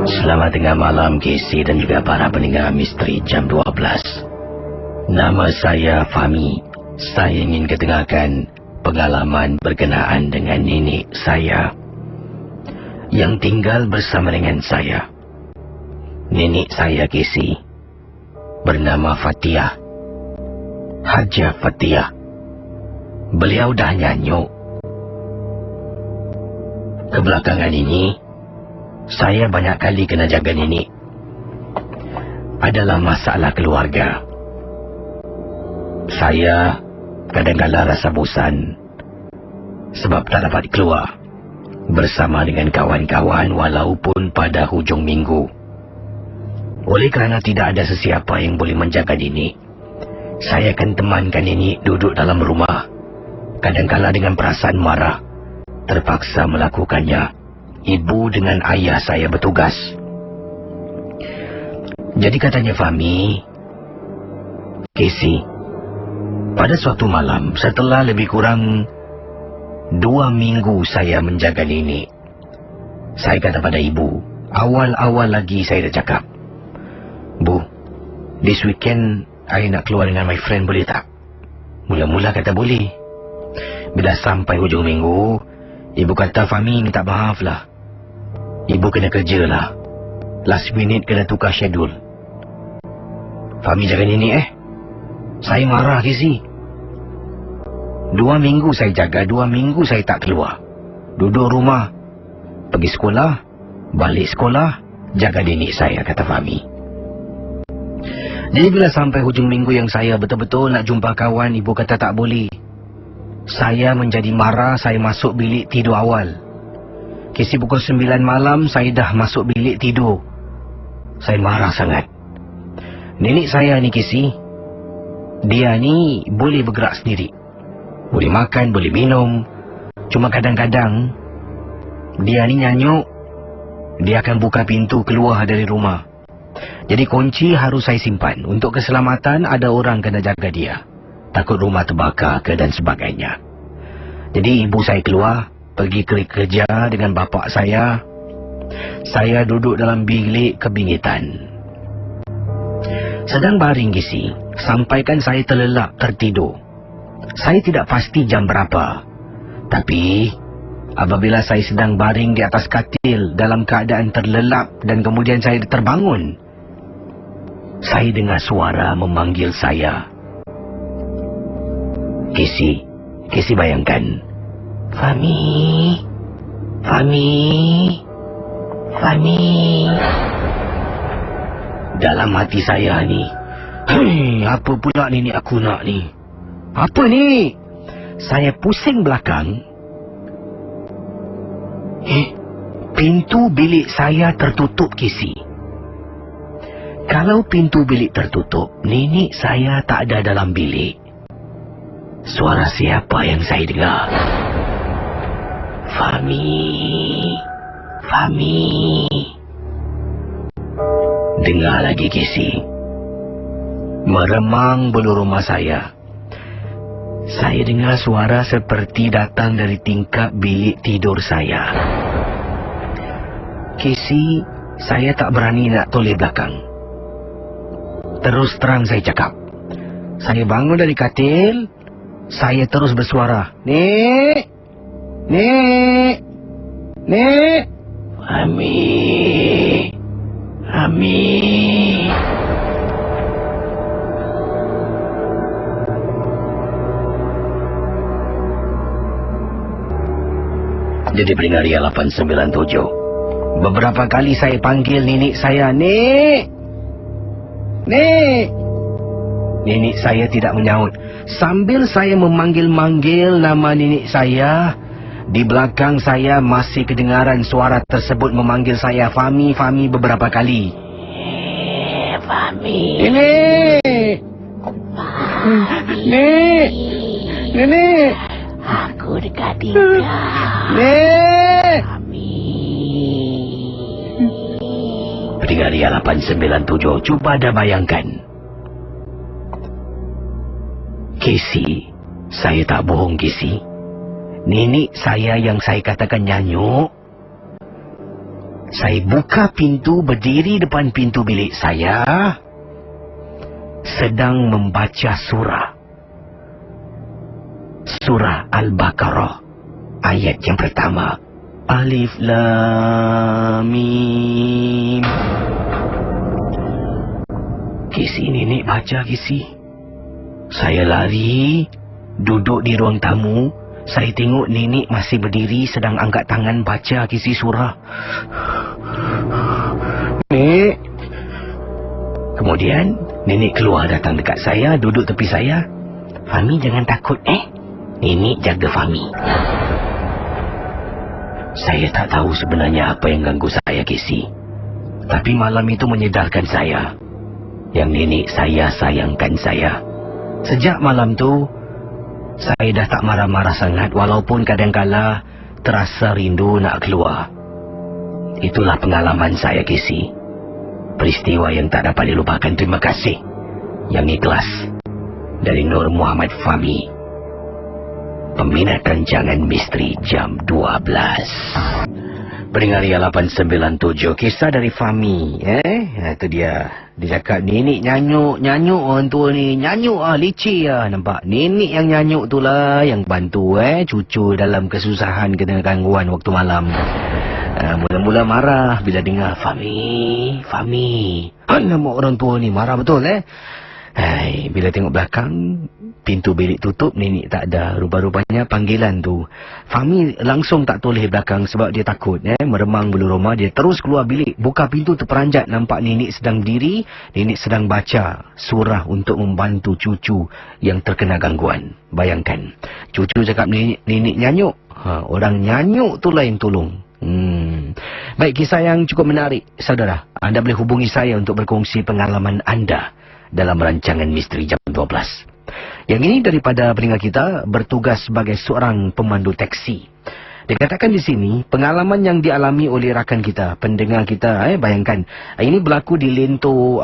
Selamat tengah malam Casey dan juga para pendengar Misteri Jam 12. Nama saya Fahmi. Saya ingin ketengahkan pengalaman berkenaan dengan nenek saya yang tinggal bersama dengan saya. Nenek saya Casey bernama Fatiah, Hajah Fatiah. Beliau dah nyanyuk. Kebelakangan ini saya banyak kali kena jaga nenek. Adalah masalah keluarga. Saya kadang-kadang rasa bosan sebab tak dapat keluar bersama dengan kawan-kawan walaupun pada hujung minggu. Oleh kerana tidak ada sesiapa yang boleh menjaga nenek, saya akan temankan nenek duduk dalam rumah. Kadang-kadang dengan perasaan marah, terpaksa melakukannya. Ibu dengan ayah saya bertugas. Jadi katanya Fahmi, Casey, pada suatu malam setelah lebih kurang 2 minggu saya menjaga nenek, saya kata pada ibu, awal-awal lagi saya dah cakap, Bu, this weekend I nak keluar dengan my friend, boleh tak? Mula-mula kata boleh. Bila sampai hujung minggu, ibu kata, Fahmi minta maaf lah, ibu kena kerja lah, last minute kena tukar schedule. Fahmi jaga nenek Saya marah Casey. 2 minggu saya jaga, 2 minggu saya tak keluar, duduk rumah, pergi sekolah, balik sekolah, jaga nenek saya, kata Fahmi. Jadi bila sampai hujung minggu yang saya betul-betul nak jumpa kawan, ibu kata tak boleh. Saya menjadi marah, saya masuk bilik tidur awal. Casey pukul 9 malam saya dah masuk bilik tidur. Saya marah sangat. Nenek saya ni Casey, dia ni boleh bergerak sendiri, boleh makan, boleh minum. Cuma kadang-kadang dia ni nyanyuk, dia akan buka pintu keluar dari rumah. Jadi kunci harus saya simpan. Untuk keselamatan ada orang kena jaga dia, takut rumah terbakar ke dan sebagainya. Jadi ibu saya keluar pergi kerja dengan bapa saya. Saya duduk dalam bilik kebingitan, sedang baring Casey, sampaikan saya terlelap tertidur. Saya tidak pasti jam berapa, tapi apabila saya sedang baring di atas katil dalam keadaan terlelap dan kemudian saya terbangun, saya dengar suara memanggil saya. Casey bayangkan, Fahmi, Fahmi, Fahmi. Dalam hati saya ni, apa pula ni aku nak ni? Apa ni? Saya pusing belakang. Pintu bilik saya tertutup Casey. Kalau pintu bilik tertutup, nenek saya tak ada dalam bilik. Suara siapa yang saya dengar? Fahmi, Fahmi. Dengar lagi Casey. Meremang bulu rumah saya. Saya dengar suara seperti datang dari tingkap bilik tidur saya. Casey, saya tak berani nak toleh belakang. Terus terang saya cakap. Saya bangun dari katil, saya terus bersuara, Nek, Nek, Nek. Fahmi, Fahmi. Jadi pendengar Ria 897, beberapa kali saya panggil nenek saya, Nek, Nek. Nenek saya tidak menyaut. Sambil saya memanggil-manggil nama nenek saya, di belakang saya masih kedengaran suara tersebut memanggil saya, Fahmi, Fahmi, beberapa kali. Fahmi. Nenek. Nek. Nenek. Aku dekat tinggal. Nek. Fahmi. Pendengar Ria 897, cuba anda bayangkan. Casey, saya tak bohong Casey. Nenek saya yang saya katakan nyanyuk, Saya buka pintu, berdiri depan pintu bilik saya, sedang membaca surah. Surah Al-Baqarah, ayat yang pertama. Alif Lam Mim. Kisi, nenek baca, Kisi. Saya lari, duduk di ruang tamu. Saya tengok nenek masih berdiri sedang angkat tangan baca kisi surah. Nek. Kemudian nenek keluar datang dekat saya, duduk tepi saya. Fahmi jangan takut nenek jaga Fahmi. Saya tak tahu sebenarnya apa yang ganggu saya, Kisi. Tapi malam itu menyedarkan saya yang nenek saya sayangkan saya. Sejak malam tu saya dah tak marah-marah sangat, walaupun kadang-kala terasa rindu nak keluar. Itulah pengalaman saya, Kisi. Peristiwa yang tak dapat dilupakan. Terima kasih. Yang ikhlas. Dari Nur Muhammad Fahmi, peminat rancangan misteri jam 12. Pendengar Ria 897, kisah dari Fahmi. Itu dia. Dia cakap, nenek nyanyuk orang tua ni. Nyanyuk licik nampak. Nenek yang nyanyuk tu lah yang bantu cucu dalam kesusahan kena gangguan waktu malam. Mula-mula marah bila dengar Fahmi. Nama orang tua ni marah betul bila tengok belakang, pintu bilik tutup, nenek tak ada. Rupa-rupanya panggilan tu. Fahmi langsung tak toleh belakang sebab dia takut. Meremang bulu roma. Dia terus keluar bilik. Buka pintu terperanjat. Nampak nenek sedang diri. Nenek sedang baca surah untuk membantu cucu yang terkena gangguan. Bayangkan. Cucu cakap nenek nyanyuk. Orang nyanyuk tu lah yang tolong. Baik, kisah yang cukup menarik. Saudara, anda boleh hubungi saya untuk berkongsi pengalaman anda dalam rancangan misteri jam 12. Yang ini daripada pendengar kita bertugas sebagai seorang pemandu teksi. Dikatakan di sini, pengalaman yang dialami oleh rakan kita, pendengar kita, bayangkan. Ini berlaku di Lento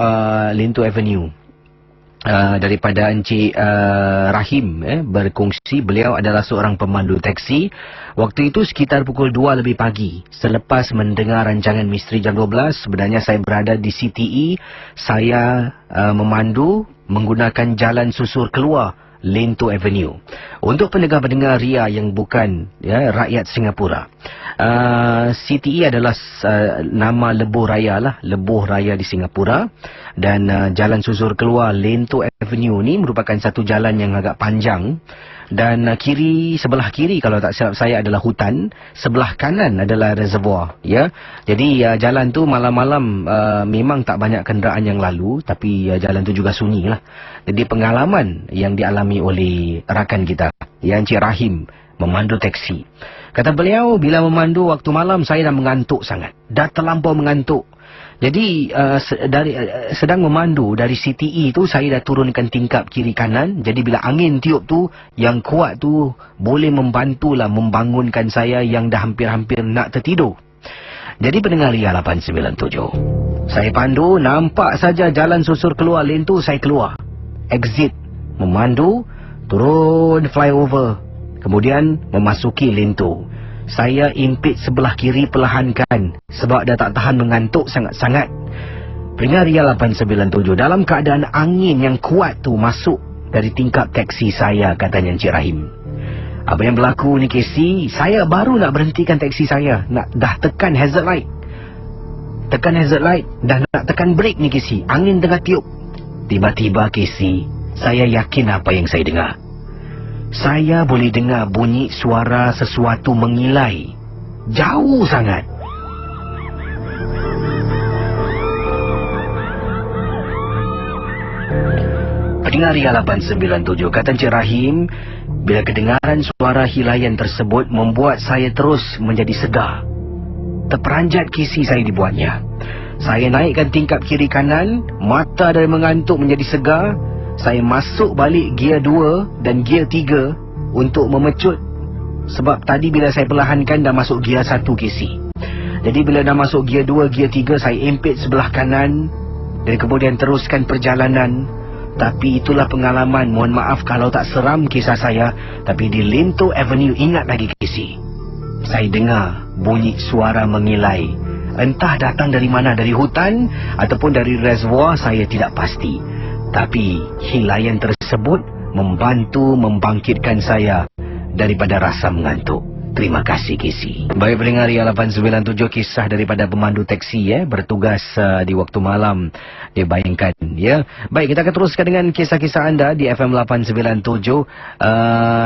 Avenue. Daripada Encik Rahim berkongsi, beliau adalah seorang pemandu teksi. Waktu itu sekitar pukul 2 lebih pagi. Selepas mendengar rancangan misteri jam 12, sebenarnya saya berada di CTE. Saya memandu menggunakan jalan susur keluar Lento Avenue. Untuk pendengar-pendengar Ria yang bukan rakyat Singapura, CTE adalah nama lebuh raya lah, lebuh raya di Singapura. Dan jalan susur keluar Lento Avenue ni merupakan satu jalan yang agak panjang. Dan sebelah kiri kalau tak silap saya adalah hutan, sebelah kanan adalah reservoir, Jadi jalan tu malam-malam memang tak banyak kenderaan yang lalu, tapi jalan tu juga sunyi lah. Jadi pengalaman yang dialami oleh rakan kita, Encik Rahim, memandu teksi. Kata beliau, bila memandu waktu malam saya dah mengantuk sangat, dah terlampau mengantuk. Jadi sedang memandu dari CTE tu, saya dah turunkan tingkap kiri kanan. Jadi bila angin tiup tu yang kuat tu boleh membantulah membangunkan saya yang dah hampir-hampir nak tertidur. Jadi pendengar Ria 897, saya pandu, nampak saja jalan susur keluar Lento, saya keluar exit, memandu turun flyover, kemudian memasuki Lento. Saya impit sebelah kiri perlahankan sebab dah tak tahan mengantuk sangat-sangat. Pendengar Ria 897, dalam keadaan angin yang kuat tu masuk dari tingkap teksi saya, katanya Encik Rahim. Apa yang berlaku ni, Casey? Saya baru nak berhentikan teksi saya, dah tekan hazard light. Dah nak tekan brake ni, Casey. Angin tengah tiup. Tiba-tiba, Casey, saya yakin apa yang saya dengar. Saya boleh dengar bunyi suara sesuatu mengilai. Jauh sangat. Pendengar Ria 897, kata Encik Rahim, bila kedengaran suara hilaian tersebut membuat saya terus menjadi sedar. Terperanjat kisi saya dibuatnya. Saya naikkan tingkap kiri kanan, mata dari mengantuk menjadi segar. Saya masuk balik gear 2 dan gear 3 untuk memecut. Sebab tadi bila saya perlahankan dah masuk gear 1 kisi. Jadi bila dah masuk gear 2, gear 3, saya impit sebelah kanan dan kemudian teruskan perjalanan. Tapi itulah pengalaman. Mohon maaf kalau tak seram kisah saya, tapi di Lento Avenue, ingat lagi kisi, saya dengar bunyi suara mengilai. Entah datang dari mana, dari hutan ataupun dari reservoir, saya tidak pasti. Tapi hilayan tersebut membantu membangkitkan saya daripada rasa mengantuk. Terima kasih, Casey. Baik, pendengar Ria 897, kisah daripada pemandu teksi bertugas di waktu malam. Dia bayangkan, ya. Baik, kita akan teruskan dengan kisah-kisah anda di FM 897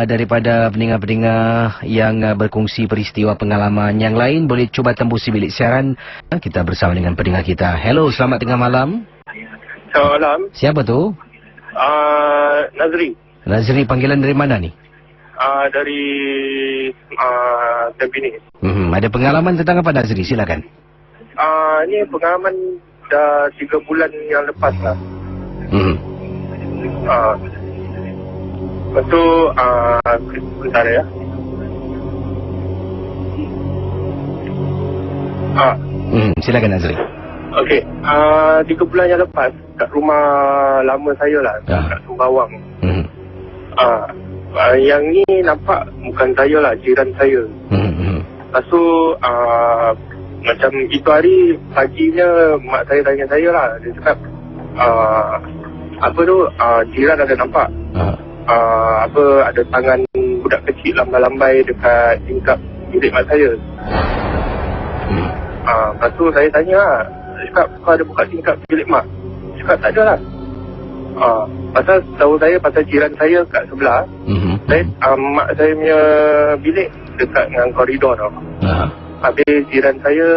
daripada pendengar-pendengar yang berkongsi peristiwa pengalaman yang lain. Boleh cuba tembusi bilik siaran. Kita bersama dengan pendengar kita. Hello, selamat tengah malam. Selamat malam. Siapa tu? Nazri. Nazri, panggilan dari mana ni? Dari Tampines. Ada pengalaman tentang apa, Nazri? Silakan. Ni pengalaman dah 3 bulan yang lepas lah. Lepas tu, bentar ya. Silakan, Nazri. Okey, 3 bulan yang lepas kat rumah lama saya lah, kat Sembawang. Yang ni nampak bukan saya lah, jiran saya. Lepas tu macam itu hari paginya mak saya tanya saya lah. Dia cakap apa tu, jiran ada nampak apa, ada tangan budak kecil lambai-lambai dekat tingkap bilik mak saya. Lepas tu saya tanya lah, dia cakap kau ada buka tingkap bilik mak? Dia cakap tak ada lah. Pasal tahu saya, pasal jiran saya kat sebelah. Mak saya punya bilik dekat dengan koridor tau. Habis jiran saya,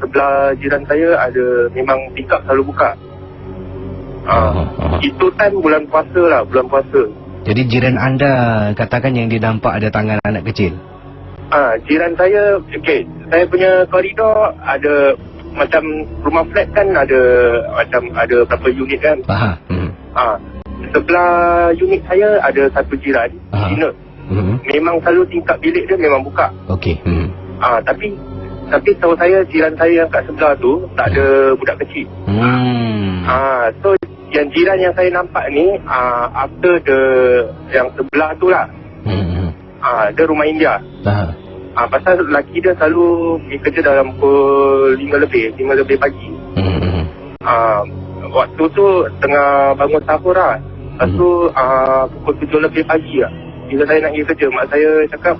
sebelah jiran saya ada memang tingkap selalu buka. Itu time bulan puasa lah, bulan puasa. Jadi jiran anda katakan yang dia nampak ada tangan anak kecil? Jiran saya, okay, saya punya koridor ada macam rumah flat kan, ada macam ada berapa unit kan. Sebelah unit saya ada satu jiran, Cina. Memang selalu tingkap bilik dia memang buka. Okey. Tapi tahu saya jiran saya yang kat sebelah tu tak ada budak kecil. So yang jiran yang saya nampak ni, after the yang sebelah tu lah. Dia rumah India. Pasal lelaki dia selalu pergi kerja dalam pukul 5 lebih pagi. Waktu tu tengah bangun sahur lah. Lepas tu pukul 7 lebih pagi lah, bila saya nak pergi kerja, mak saya cakap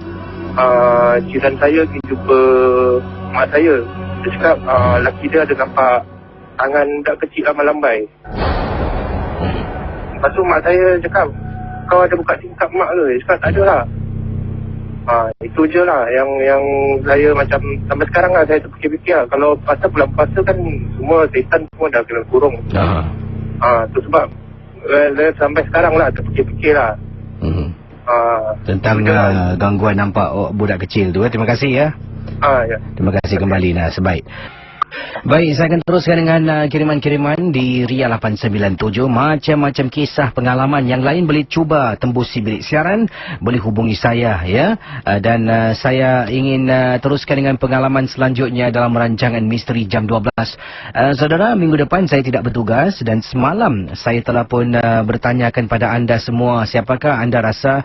jiran saya pergi jumpa mak saya. Dia cakap lelaki dia ada nampak tangan budak kecil lambai-lambai. Lepas tu mak saya cakap, kau ada buka tingkap mak ke? Dia cakap tak ada lah. Itu je lah yang saya macam sampai sekarang lah saya terfikir-fikir lah. Kalau pasal bulan puasa kan semua setan semua dah kena kurung. Tu sebab sampai sekarang lah terfikir-fikir lah. Tentang gangguan nampak budak kecil tu. Terima kasih ya. Ya. Terima kasih kembali, Nas. Baik. Baik, saya akan teruskan dengan kiriman-kiriman di Ria 897. Macam-macam kisah pengalaman yang lain boleh cuba tembusi bilik siaran, boleh hubungi saya ya. Dan saya ingin teruskan dengan pengalaman selanjutnya dalam rancangan Misteri Jam 12. Saudara, minggu depan saya tidak bertugas dan semalam saya telah pun bertanyakan pada anda semua, siapakah anda rasa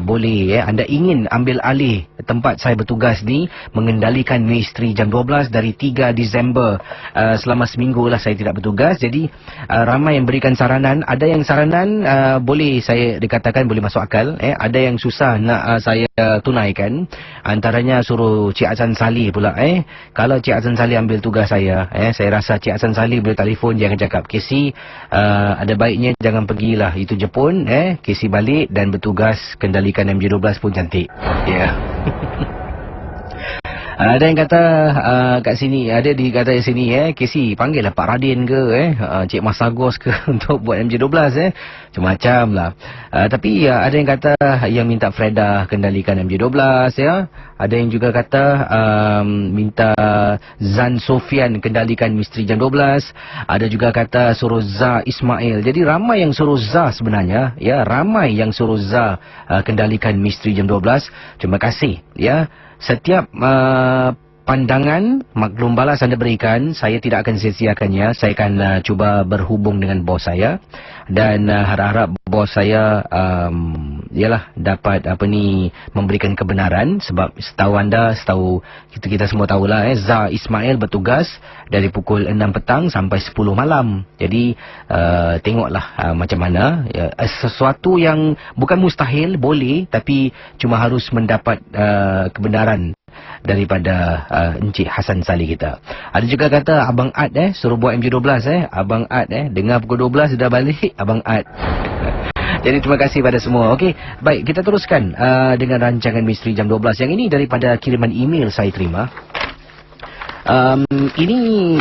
boleh anda ingin ambil alih tempat saya bertugas ni, mengendalikan Misteri Jam 12 dari 3 Disember. Selama seminggu lah saya tidak bertugas. Jadi ramai yang berikan saranan. Ada yang saranan boleh saya dikatakan boleh masuk akal. Ada yang susah nak saya tunaikan. Antaranya suruh Cik Hasan Salih pula. Kalau Cik Hasan Salih ambil tugas saya rasa Cik Hasan Salih boleh telefon, dia akan cakap, Casey, ada baiknya jangan pergilah itu Jepun. Casey balik dan bertugas kendalikan MJ12 pun cantik. Ya. Ada yang kata kat sini, ada di kata sini Casey panggillah Pak Radin ke Cik Mas Agos ke untuk buat MJ12 macam-macam lah. Tapi ada yang kata yang minta Freda kendalikan MJ12 ya. Ada yang juga kata minta Zan Sofian kendalikan Misteri Jam 12. Ada juga kata suruh Zah Ismail. Jadi ramai yang suruh Zah sebenarnya ya, ramai yang suruh Zah kendalikan Misteri Jam 12. Terima kasih ya. Setiap pandangan, maklum balas anda berikan, saya tidak akan sia-siakannya. Saya akan cuba berhubung dengan bos saya dan harap-harap bos saya ialah dapat memberikan kebenaran, sebab setahu anda, setahu kita semua tahulah, Zah Ismail bertugas dari pukul 6 petang sampai 10 malam. Jadi tengoklah macam mana, sesuatu yang bukan mustahil, boleh, tapi cuma harus mendapat kebenaran daripada Encik Hassan Salih kita. Ada juga kata Abang Ad suruh buat MJ12 Abang Ad dengar pukul 12 dah balik Abang Ad. Jadi terima kasih pada semua. Okey, baik, kita teruskan dengan rancangan Misteri Jam 12. Yang ini daripada kiriman email saya terima.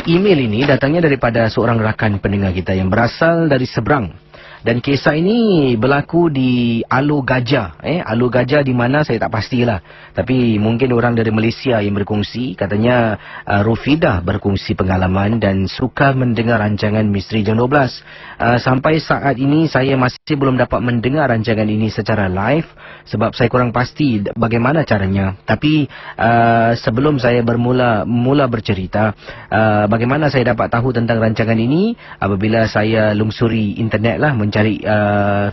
Email ini datangnya daripada seorang rakan pendengar kita yang berasal dari seberang. Dan kisah ini berlaku di Alor Gajah. Alor Gajah di mana saya tak pastilah. Tapi mungkin orang dari Malaysia yang berkongsi. Katanya Rufidah berkongsi pengalaman dan suka mendengar rancangan Misteri Jam 12. Sampai saat ini saya masih belum dapat mendengar rancangan ini secara live. Sebab saya kurang pasti bagaimana caranya. Tapi sebelum saya mula bercerita, bagaimana saya dapat tahu tentang rancangan ini? Apabila saya lungsuri internet lah, mencari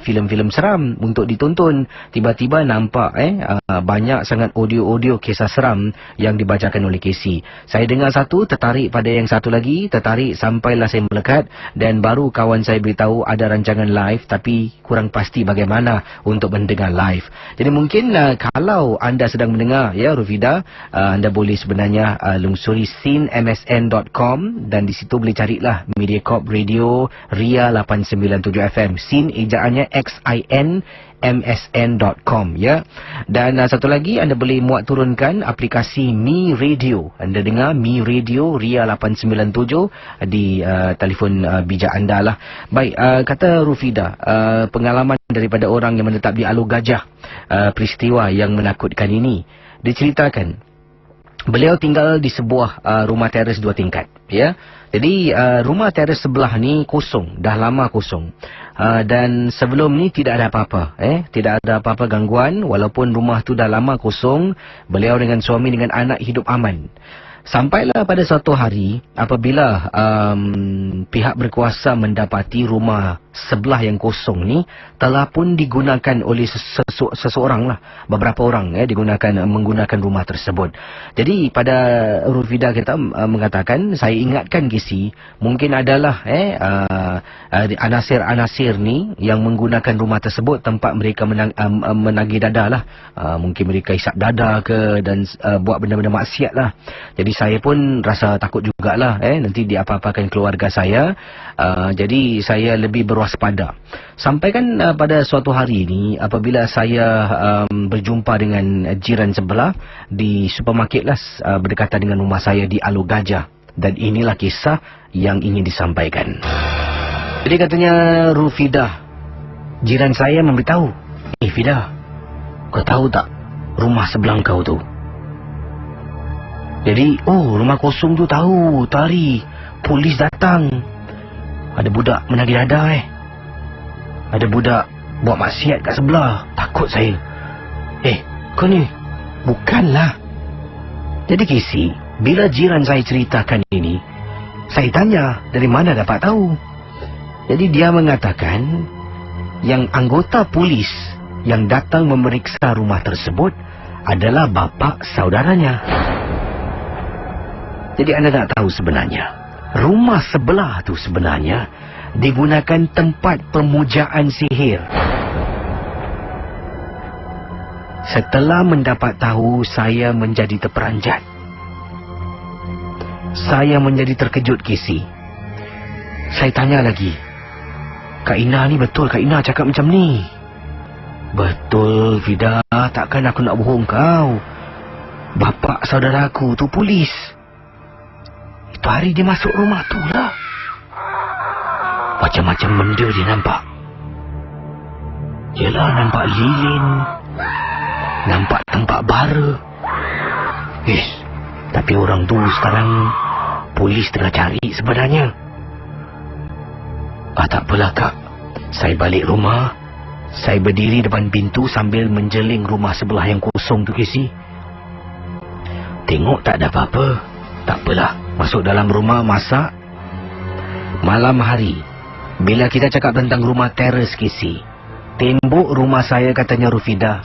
filem-filem seram untuk ditonton, tiba-tiba nampak banyak sangat audio-audio kisah seram yang dibacakan oleh Casey. Saya dengar satu, tertarik pada yang satu lagi, tertarik sampailah saya melekat, dan baru kawan saya beritahu ada rancangan live, tapi kurang pasti bagaimana untuk mendengar live. Jadi mungkin kalau anda sedang mendengar Rufida, anda boleh sebenarnya lungsuri sinmsn.com dan di situ boleh carilah Mediacorp Radio Ria 897 FM. Sin ejaannya XIN msn.com Dan satu lagi, anda boleh muat turunkan aplikasi Mi Radio. Anda dengar Mi Radio Ria 897 di telefon bijak anda lah. Baik, kata Rufida, pengalaman daripada orang yang menetap di Alor Gajah, peristiwa yang menakutkan ini diceritakan. Beliau tinggal di sebuah rumah teres 2 tingkat, Jadi rumah teres sebelah ni kosong, dah lama kosong. Dan sebelum ni tidak ada apa-apa, tidak ada apa-apa gangguan, walaupun rumah tu dah lama kosong. Beliau dengan suami dengan anak hidup aman. Sampailah pada suatu hari apabila pihak berkuasa mendapati rumah sebelah yang kosong ni telah pun digunakan oleh seseorang lah, beberapa orang menggunakan rumah tersebut. Jadi pada Rufida kita mengatakan, saya ingatkan Casey, mungkin adalah anasir-anasir ni yang menggunakan rumah tersebut tempat mereka menagih dada lah. Mungkin mereka isap dada ke dan buat benda-benda maksiat lah. Jadi saya pun rasa takut jugalah nanti diapa-apakan keluarga saya. Jadi saya lebih berwaspada. Sampai kan pada suatu hari ini apabila saya berjumpa dengan jiran sebelah di supermarket lah, berdekatan dengan rumah saya di Alor Gajah. Dan inilah kisah yang ingin disampaikan. Jadi katanya Rufidah, jiran saya memberitahu, Fidah, kau tahu tak rumah sebelah kau tu? Jadi, rumah kosong tu tahu, tari, polis datang. Ada budak menagih dada Ada budak buat maksiat kat sebelah. Takut saya. Kau ni? Bukanlah. Jadi Casey, bila jiran saya ceritakan ini, saya tanya dari mana dapat tahu. Jadi dia mengatakan yang anggota polis yang datang memeriksa rumah tersebut adalah bapa saudaranya. Jadi anda nak tahu sebenarnya, rumah sebelah tu sebenarnya digunakan tempat pemujaan sihir. Setelah mendapat tahu, saya menjadi terperanjat. Saya menjadi terkejut, Casey. Saya tanya lagi, Kak Ina ni betul Kak Ina cakap macam ni? Betul, Fida. Takkan aku nak bohong kau. Bapa saudaraku tu polis. Itu hari dia masuk rumah tu lah. Macam-macam benda dia nampak. Yelah, nampak lilin, nampak tempat bara. Tapi orang tu sekarang polis tengah cari sebenarnya. Tak apalah Kak. Saya balik rumah. Saya berdiri depan pintu sambil menjeling rumah sebelah yang kosong tu, Casey. Tengok tak ada apa-apa. Tak apalah. Masuk dalam rumah, masak. Malam hari, bila kita cakap tentang rumah teres, Casey, Tembok rumah saya, katanya Rufidah,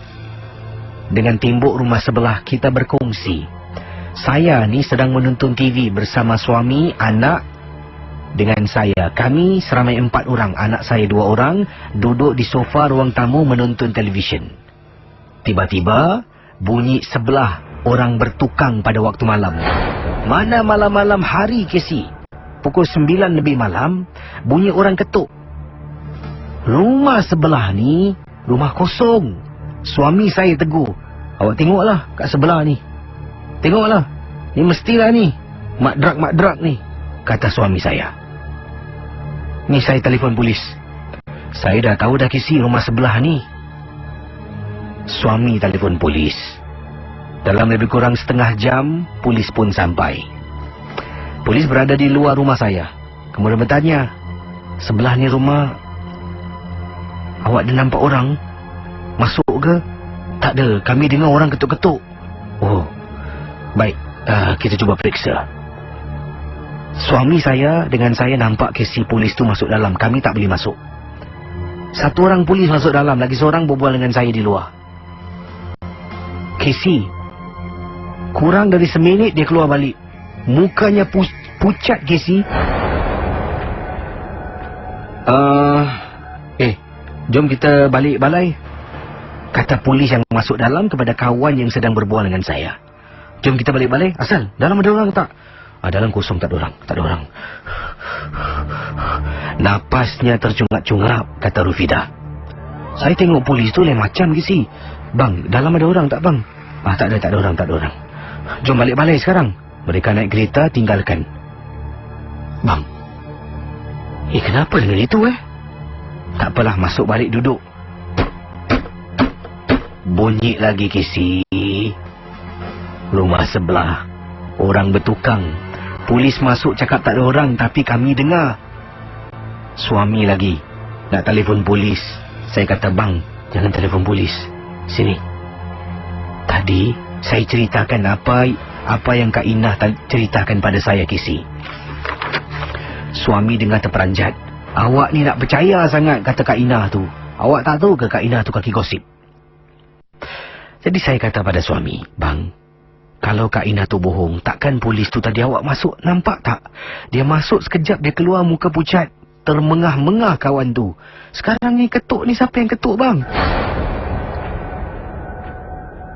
dengan tembok rumah sebelah kita berkongsi. Saya ni sedang menonton TV bersama suami, anak dengan saya. Kami seramai 4 orang, anak saya 2 orang, duduk di sofa ruang tamu menonton televisyen. Tiba-tiba bunyi sebelah orang bertukang pada waktu malam. Mana malam-malam hari, Casey? Pukul 9 lebih malam, bunyi orang ketuk. Rumah sebelah ni rumah kosong. Suami saya tegur, awak tengoklah kat sebelah ni. Tengoklah, ni mestilah ni Madrak ni, kata suami saya. Ni saya telefon polis. Saya dah tahu dah kisi rumah sebelah ni. Suami telefon polis. Dalam lebih kurang setengah jam, polis pun sampai. Polis berada di luar rumah saya. Kemudian bertanya, sebelah ni rumah, awak ada nampak orang masuk ke? Tak ada, kami dengar orang ketuk-ketuk. Oh, baik, kita cuba periksa. Suami saya dengan saya nampak kesi polis tu masuk dalam. Kami tak boleh masuk. 1 orang polis masuk dalam, lagi seorang berbual dengan saya di luar. Kesi, kurang dari seminit dia keluar balik. Mukanya pucat, Casey. Jom kita balik balai, kata polis yang masuk dalam kepada kawan yang sedang berbual dengan saya. Jom kita balik balai. Asal, dalam ada orang tak? Dalam kosong, tak ada orang. Napasnya tercungap-cungap, kata Rufidah. Saya tengok polis tu lain macam, Casey. Bang, dalam ada orang tak, bang? Tak ada orang. Jom balik balai sekarang. Mereka naik kereta, tinggalkan. Bang, kenapa dengan itu, Tak apalah, masuk balik duduk. Bunyi lagi, Casey. Rumah sebelah, orang bertukang. Polis masuk cakap tak ada orang, tapi kami dengar. Suami lagi nak telefon polis. Saya kata, bang, jangan telefon polis. Sini. Tadi saya ceritakan apa yang Kak Inah ceritakan pada saya, Casey. Suami dengar terperanjat. Awak ni nak percaya sangat, kata Kak Inah tu. Awak tak tahu ke Kak Inah tu kaki gosip? Jadi saya kata pada suami, bang, kalau Kak Inah tu bohong, takkan polis tu tadi awak masuk, nampak tak? Dia masuk sekejap, dia keluar muka pucat, termengah-mengah kawan tu. Sekarang ni ketuk ni, siapa yang ketuk, bang?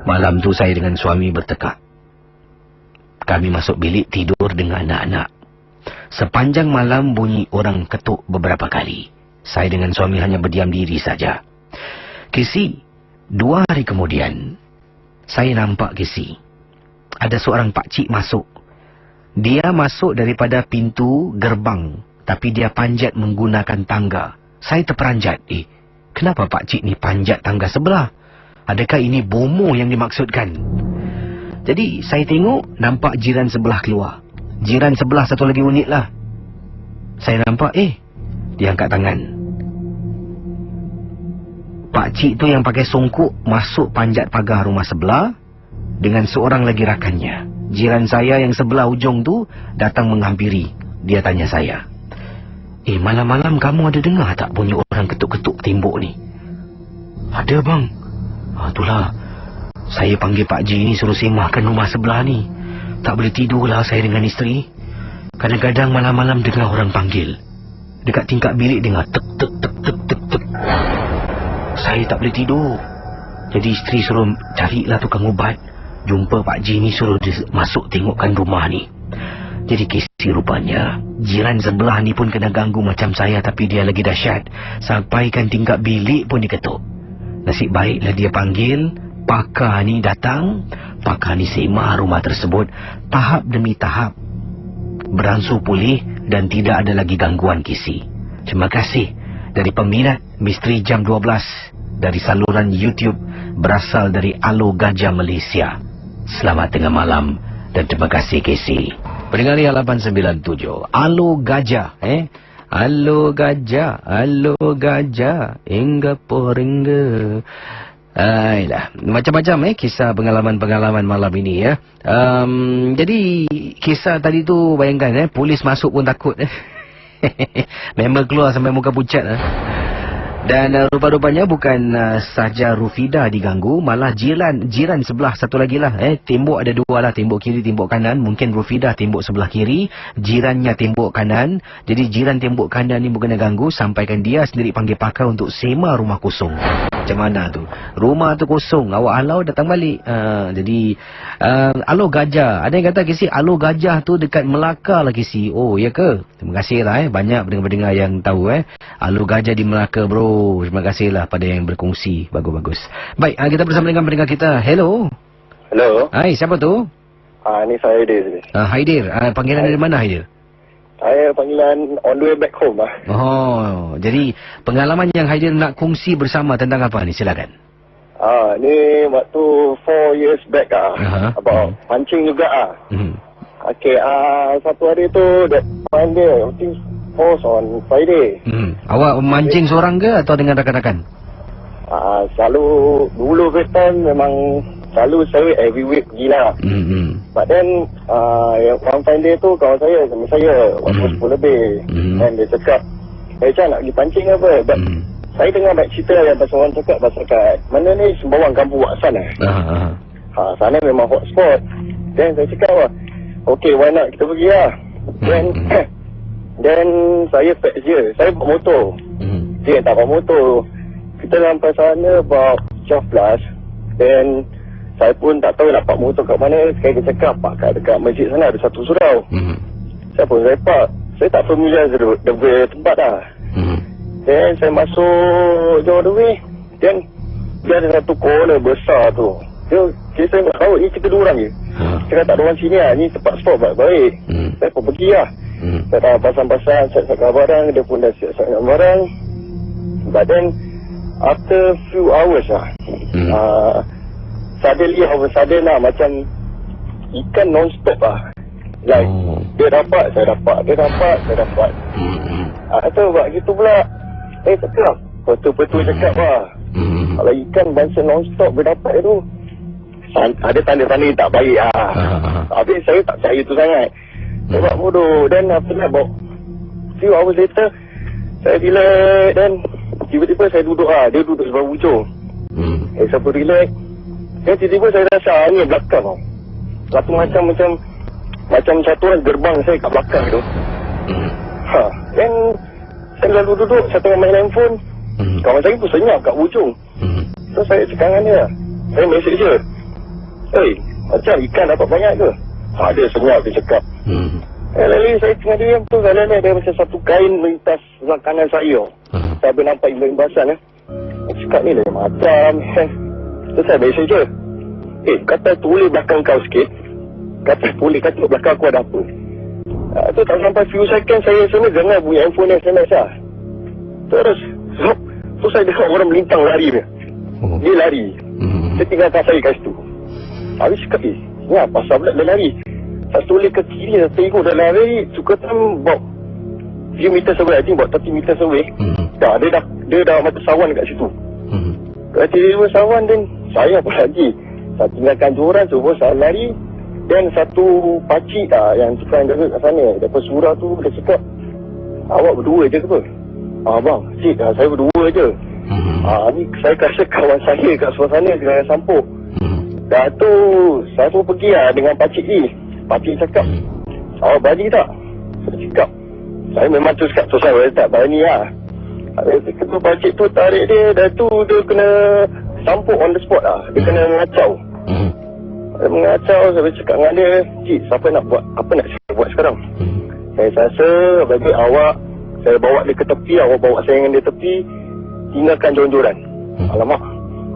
Malam tu saya dengan suami bertekak. Kami masuk bilik tidur dengan anak-anak. Sepanjang malam bunyi orang ketuk beberapa kali. Saya dengan suami hanya berdiam diri saja. Casey, 2 hari kemudian, saya nampak Casey, ada seorang pakcik masuk. Dia masuk daripada pintu gerbang, tapi dia panjat menggunakan tangga. Saya terperanjat. Kenapa pakcik ni panjat tangga sebelah? Adakah ini bomo yang dimaksudkan? Jadi saya tengok, nampak jiran sebelah keluar. Jiran sebelah satu lagi unit lah. Saya nampak, dia angkat tangan. Pakcik tu yang pakai songkok masuk panjat pagar rumah sebelah dengan seorang lagi rakannya. Jiran saya yang sebelah ujung tu datang menghampiri. Dia tanya saya, malam-malam kamu ada dengar tak bunyi orang ketuk-ketuk tembok ni? Ada, bang. Itulah, saya panggil Pak Ji ni suruh semahkan rumah sebelah ni. Tak boleh tidurlah saya dengan isteri. Kadang-kadang malam-malam dengar orang panggil. Dekat tingkap bilik dengar tek tek tek tek tek tek. Saya tak boleh tidur. Jadi isteri suruh carilah tukang ubat. Jumpa Pak Ji ni, suruh dia masuk tengokkan rumah ni. Jadi Casey, rupanya jiran sebelah ni pun kena ganggu macam saya, tapi dia lagi dahsyat. Sampaikan tingkap bilik pun diketuk. Nasib baiklah dia panggil pakar ni datang. Pakar ni semah rumah tersebut tahap demi tahap, beransur pulih dan tidak ada lagi gangguan, Casey. Terima kasih dari peminat Misteri Jam 12 dari saluran YouTube berasal dari Alo Gajah Malaysia. Selamat tengah malam dan terima kasih, Casey. Pendengar 897 Alo Gajah, Alo Gajah, hingga poringga. Macam-macam kisah pengalaman-pengalaman malam ini ya. Jadi kisah tadi tu bayangkan polis masuk pun takut. Member keluar sampai muka pucat. Dan rupa-rupanya bukan saja Rufidah diganggu, malah jiran sebelah satu lagi lah. Tembok ada dua lah, tembok kiri, tembok kanan. Mungkin Rufidah tembok sebelah kiri, jirannya tembok kanan. Jadi jiran tembok kanan ni bukan ganggu, sampaikan dia sendiri panggil pakar untuk sema rumah kosong. Macam mana tu? Rumah tu kosong, awak halau datang balik. Jadi Alo Gajah. Ada yang kata Kisi, Alo Gajah tu dekat Melaka lah Kisi. Oh ya ke? Terima kasih lah banyak pendengar-pendengar yang tahu Alo Gajah di Melaka bro. Terima kasihlah pada yang berkongsi. Bagus-bagus. Baik, kita bersama dengan pendengar kita. Hello. Hello. Hai, siapa tu? Ni saya Haidir. Haidir. Panggilan dari mana Haidir? Saya panggilan on the way back home lah. Oh, jadi pengalaman yang Haidir nak kongsi bersama tentang apa ni? Silakan. Ni waktu 4 years back about pancing juga Okay, satu hari tu that Friday, I think post on Friday. Awak mancing seorang ke atau dengan rakan-rakan? Selalu dulu first time memang selalu saya every week pergi lah. But then yang one Friday tu kawan saya sama saya waktu 10 lebih. Dan dia cakap, Chan nak pergi pancing apa? But saya dengar banyak cerita yang pasal orang cakap pasal kat mana ni Sembawang Kampung Waksan sana memang hot spot. Then saya cakap okay, why not kita pergi lah. Then saya pack je. Saya bawa motor. Dia tak bawa motor. Kita sampai sana about 12+. Then saya pun tak tahu nak park motor kat mana. Sekali dia cakap park dekat masjid sana ada satu surau. Saya pun saya park. Saya tak familiar dengan tempat lah. Then saya masuk jauh the way. Then dia ada satu corner besar tu. Dia saya tak tahu ni kita dua orang je. Saya kata tak ada orang sini lah. Ni tempat spot baik-baik. Saya pun pergi lah. Saya dah pasang-pasang, siap-siapkan barang. Dia pun dah siap-siapkan barang. But then after few hours suddenly macam ikan non-stop lah. Like dia dapat, saya dapat. Dia dapat, saya dapat. Itu buat gitu pula. Cakap betul-betul cakap lah. Kalau ikan bangsa non-stop dia dapat tu, ada tanda-tanda tak baik lah. Habis saya tak percaya tu sangat. Saya buat bodoh. Then after that about few hours later, saya relax. Then tiba-tiba saya duduk lah. Dia duduk sebelah hujung. Saya pun relax. Then tiba-tiba saya rasa angin belakang tau. Satu macam satu orang gerbang saya kat belakang tu. Then saya lalu duduk, saya tengah main handphone. Kawan saya pun senyap kat hujung. So saya cakap dengan dia, saya mesej je, macam ikan dapat banyak ke? Dia senyap, dia cakap. Lalu saya tengah diam tu, saya lihat ada macam satu kain melintas sebelah kanan saya. Saya boleh nampak imbas-imbasan. Saya cakap ni lain macam. So saya mesej je, kata tulis belakang kau sikit. Kata tulis kat belakang aku ada apa. Tu tak sampai few second saya dengar bunyi handphone SMS lah. Terus saya dengar orang melintang lari dia. Dia lari. Dia tinggalkan saya kat situ. Habis cakap pasal pula dia lari. Saya tulis ke kiri, saya tengok dia lari. Suka about few meter away, I think about 30 meter away. Dia dah mata sawan kat situ. Tiba-tiba sawan, dan saya apa lagi. Saya tinggalkan joran, semua saya lari. Dan satu pakcik yang tukang jaga kat sana, daripada surau tu, dia cakap, awak berdua je ke apa? Bang, cik, saya berdua je. Ni saya rasa kawan saya kat sebelah sana dengan sampuk. Dah tu, saya pun pergi dengan pakcik ni. Pakcik cakap, awak berani tak? Saya cakap, saya memang tu cakap, tu saya tak berani lah. Ketua pakcik tu tarik dia, dah tu dia kena sampuk on the spot lah. Dia kena ngacau. Dia mengacau, saya cakap dengan dia, cik, siapa nak buat, apa nak saya buat sekarang? Saya rasa, bagi awak, saya bawa dia ke tepi, awak bawa saya dengan dia tepi, tinggalkan joran-joran. Alamak,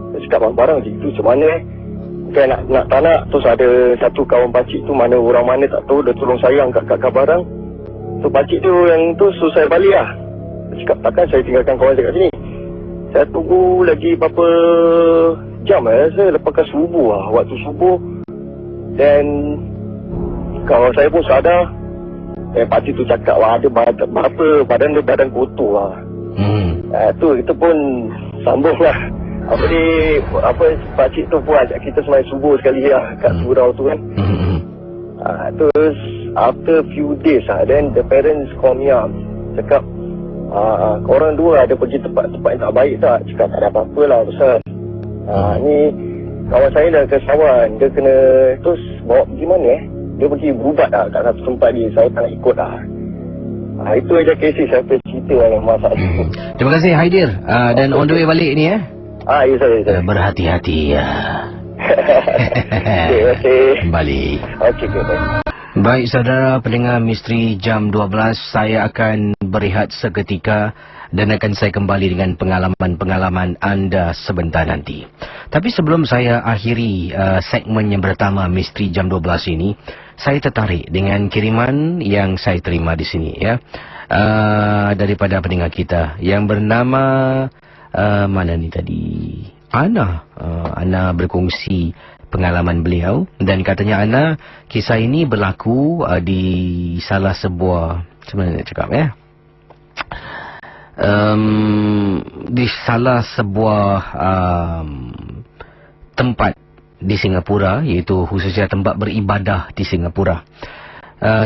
saya cakap barang-barang itu macam mana Bukan nak tak nak. Terus ada satu kawan pakcik tu, mana orang mana tak tahu, dia tolong saya angkat barang. So pakcik tu yang tu suruh saya balik lah. Saya cakap takkan saya tinggalkan kawan saya kat sini. Saya tunggu lagi berapa jam saya lepaskan subuh lah. Waktu subuh, dan kawan saya pun sadar. Pakcik tu cakap wah ada badan dia badan kotor lah. Tu kita pun sambung lah. Pakcik tu pun ajak kita semain subuh sekali lah kat surau tu kan. Terus after few days then the parents call me up, cakap Korang dua ada pergi tempat-tempat yang tak baik tak? Cakap tak ada apa-apa lah pasal ni kawan saya dah ke Sawan. Dia kena terus bawa pergi mana dia pergi berubat lah kat satu tempat ni. Saya tak nak ikut lah. Itu aja kes saya cerita dengan masalah itu. Terima kasih Haidir. Dan on the way balik ni Ya saya. Berhati-hati ya. Terima kasih. Kembali. Okey, baik. Baik saudara pendengar Misteri Jam 12, saya akan berehat seketika dan akan saya kembali dengan pengalaman-pengalaman anda sebentar nanti. Tapi sebelum saya akhiri segmen yang pertama Misteri Jam 12 ini, saya tertarik dengan kiriman yang saya terima di sini ya. Daripada pendengar kita yang bernama mana ni tadi? Ana berkongsi pengalaman beliau dan katanya Ana, kisah ini berlaku di salah sebuah, macam mana nak cakap ya, di salah sebuah tempat di Singapura, iaitu khususnya tempat beribadah di Singapura.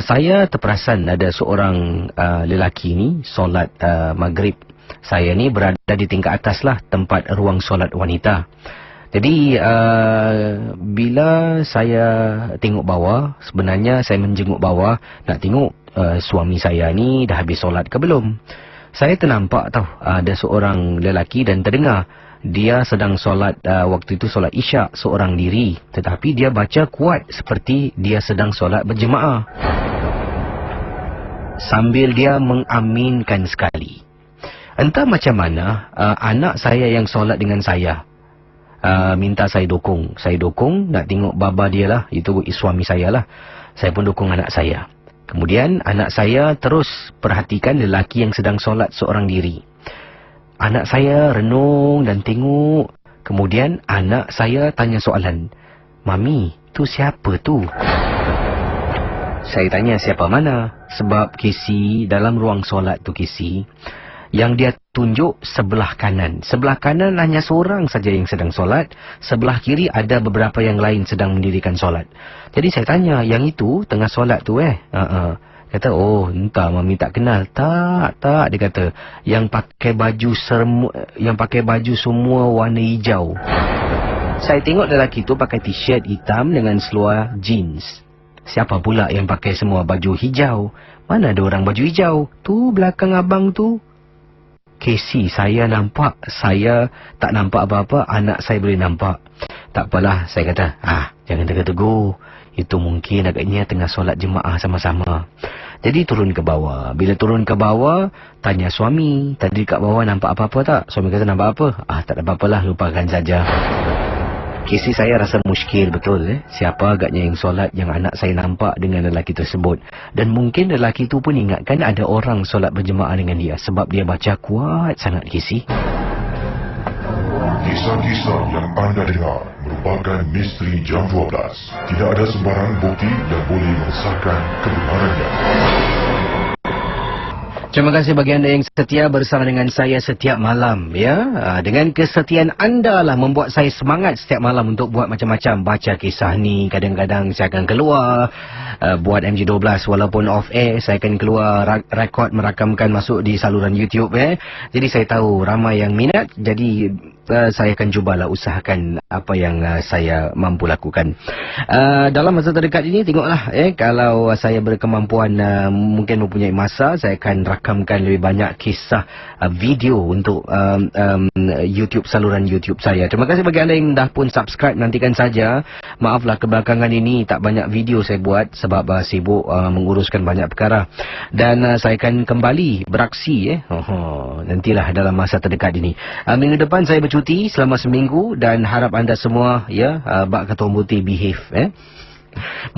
Saya terperasan ada seorang lelaki ni solat maghrib. Saya ni berada di tingkat atas lah, tempat ruang solat wanita. Jadi bila saya tengok bawah, sebenarnya saya menjenguk bawah nak tengok suami saya ni dah habis solat ke belum. Saya ternampak tahu ada seorang lelaki dan terdengar dia sedang solat, waktu itu solat isyak seorang diri, tetapi dia baca kuat seperti dia sedang solat berjemaah sambil dia mengaminkan sekali. Entah macam mana anak saya yang solat dengan saya minta saya dukung. Saya dukung nak tengok baba dia lah, itu suami saya lah. Saya pun dukung anak saya. Kemudian anak saya terus perhatikan lelaki yang sedang solat seorang diri. Anak saya renung dan tengok. Kemudian anak saya tanya soalan, "Mami, tu siapa tu?" Saya tanya siapa mana? Sebab Casey dalam ruang solat tu Casey, yang dia tunjuk sebelah kanan. Sebelah kanan hanya seorang saja yang sedang solat. Sebelah kiri ada beberapa yang lain sedang mendirikan solat. Jadi saya tanya, yang itu tengah solat tu Kata, oh entah Mami tak kenal. Tak, dia kata. Yang pakai baju semua warna hijau. Saya tengok lelaki tu pakai t-shirt hitam dengan seluar jeans. Siapa pula yang pakai semua baju hijau? Mana ada orang baju hijau? Tu belakang abang tu. Casey, saya nampak. Saya tak nampak apa-apa. Anak saya boleh nampak. Tak apalah, saya kata. Jangan tegur-tegur. Itu mungkin agaknya tengah solat jemaah sama-sama. Jadi turun ke bawah. Bila turun ke bawah, tanya suami. Tadi kat bawah nampak apa-apa tak? Suami kata nampak apa? Tak ada apa-apalah, lupakan saja. Casey, saya rasa muskil betul. Siapa agaknya yang solat yang anak saya nampak dengan lelaki tersebut. Dan mungkin lelaki itu pun ingatkan ada orang solat berjemaah dengan dia. Sebab dia baca kuat sangat, Casey. Kisah-kisah yang anda dengar merupakan misteri Jam 12. Tidak ada sembarang bukti yang boleh mengesahkan kebenarannya. Terima kasih bagi anda yang setia bersama dengan saya setiap malam ya. Dengan kesetiaan anda lah membuat saya semangat setiap malam untuk buat macam-macam. Baca kisah ni, kadang-kadang saya akan keluar buat MG12 walaupun off air, saya akan keluar rekod merakamkan masuk di saluran YouTube Jadi saya tahu ramai yang minat, jadi saya akan cubalah usahakan apa yang saya mampu lakukan. Dalam masa terdekat ini tengoklah kalau saya berkemampuan mungkin mempunyai masa, saya akan rakamkan lebih banyak kisah video untuk YouTube, saluran YouTube saya. Terima kasih bagi anda yang dah pun subscribe, nantikan saja. Maaflah kebelakangan ini tak banyak video saya buat sebab sibuk menguruskan banyak perkara. Dan saya akan kembali beraksi nantilah dalam masa terdekat ini. Minggu depan saya bercuti selama seminggu dan harap anda semua bak ketua putih behave